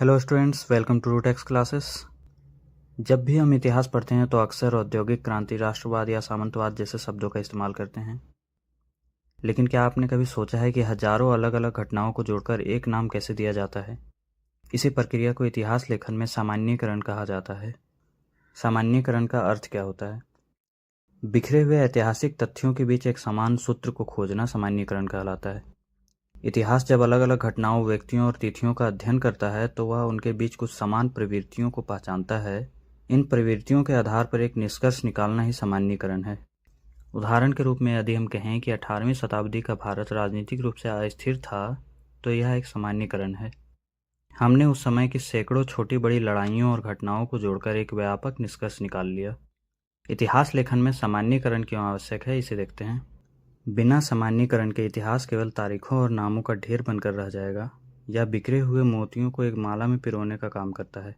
Hello students, welcome to Rutex classes. जब भी हम इतिहास पढ़ते हैं तो अक्सर औद्योगिक क्रांति, राष्ट्रवाद या सामंतवाद जैसे शब्दों का इस्तेमाल करते हैं। लेकिन क्या आपने कभी सोचा है कि हजारों अलग अलग घटनाओं को जोड़कर एक नाम कैसे दिया जाता है? इसी प्रक्रिया को इतिहास लेखन में सामान्यीकरण कहा जाता है। सामान्यीकरण का अर्थ क्या होता है? बिखरे हुए ऐतिहासिक तथ्यों के बीच एक समान सूत्र को खोजना सामान्यीकरण कहलाता है। इतिहास जब अलग अलग घटनाओं, व्यक्तियों और तिथियों का अध्ययन करता है तो वह उनके बीच कुछ समान प्रवृत्तियों को पहचानता है। इन प्रवृत्तियों के आधार पर एक निष्कर्ष निकालना ही सामान्यीकरण है। उदाहरण के रूप में यदि हम कहें कि 18वीं शताब्दी का भारत राजनीतिक रूप से अस्थिर था, तो यह एक सामान्यीकरण है। हमने उस समय की सैकड़ों छोटी बड़ी लड़ाइयों और घटनाओं को जोड़कर एक व्यापक निष्कर्ष निकाल लिया। इतिहास लेखन में सामान्यीकरण क्यों आवश्यक है, इसे देखते हैं। बिना सामान्यीकरण के इतिहास केवल तारीखों और नामों का ढेर बनकर रह जाएगा या बिखरे हुए मोतियों को एक माला में पिरोने का काम करता है।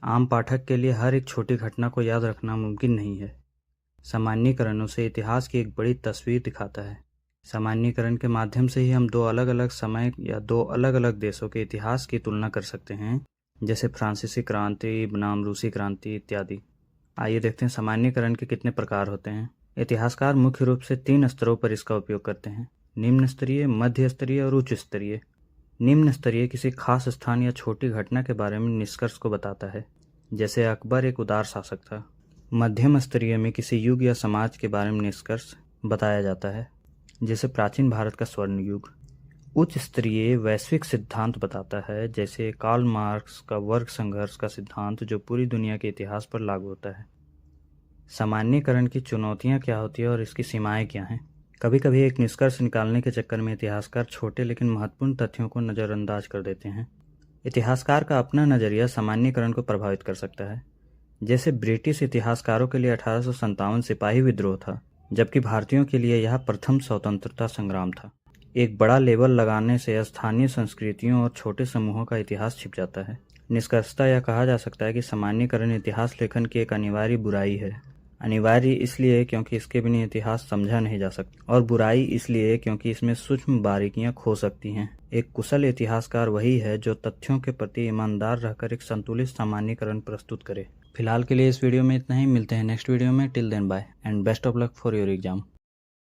आम पाठक के लिए हर एक छोटी घटना को याद रखना मुमकिन नहीं है। सामान्यीकरण उसे इतिहास की एक बड़ी तस्वीर दिखाता है। सामान्यीकरण के माध्यम से ही हम दो अलग अलग समय या दो अलग अलग देशों के इतिहास की तुलना कर सकते हैं, जैसे फ्रांसीसी क्रांति बनाम रूसी क्रांति इत्यादि। आइए देखते हैं सामान्यीकरण के कितने प्रकार होते हैं। इतिहासकार मुख्य रूप से 3 स्तरों पर इसका उपयोग करते हैं: निम्न स्तरीय, मध्य स्तरीय और उच्च स्तरीय। निम्न स्तरीय किसी खास स्थान या छोटी घटना के बारे में निष्कर्ष को बताता है, जैसे अकबर एक उदार शासक था। मध्यम स्तरीय में किसी युग या समाज के बारे में निष्कर्ष बताया जाता है, जैसे प्राचीन भारत का स्वर्ण युग। उच्च स्तरीय वैश्विक सिद्धांत बताता है, जैसे कार्ल मार्क्स का वर्ग संघर्ष का सिद्धांत, जो पूरी दुनिया के इतिहास पर लागू होता है। सामान्यीकरण की चुनौतियां क्या होती है और इसकी सीमाएं क्या हैं? कभी कभी एक निष्कर्ष निकालने के चक्कर में इतिहासकार छोटे लेकिन महत्वपूर्ण तथ्यों को नज़रअंदाज कर देते हैं। इतिहासकार का अपना नज़रिया सामान्यीकरण को प्रभावित कर सकता है। जैसे ब्रिटिश इतिहासकारों के लिए 1857 सिपाही विद्रोह था, जबकि भारतीयों के लिए यह प्रथम स्वतंत्रता संग्राम था। एक बड़ा लेबल लगाने से स्थानीय संस्कृतियों और छोटे समूहों का इतिहास छिप जाता है। निष्कर्षतः यह कहा जा सकता है कि सामान्यीकरण इतिहास लेखन की एक अनिवार्य बुराई है। अनिवार्य इसलिए क्योंकि इसके बिना इतिहास समझा नहीं जा सकता, और बुराई इसलिए क्योंकि इसमें सूक्ष्म बारीकियां खो सकती हैं। एक कुशल इतिहासकार वही है जो तथ्यों के प्रति ईमानदार रहकर एक संतुलित सामान्यीकरण प्रस्तुत करे। फिलहाल के लिए इस वीडियो में इतना ही। मिलते हैं नेक्स्ट वीडियो में। Till then bye and best of luck for your exam.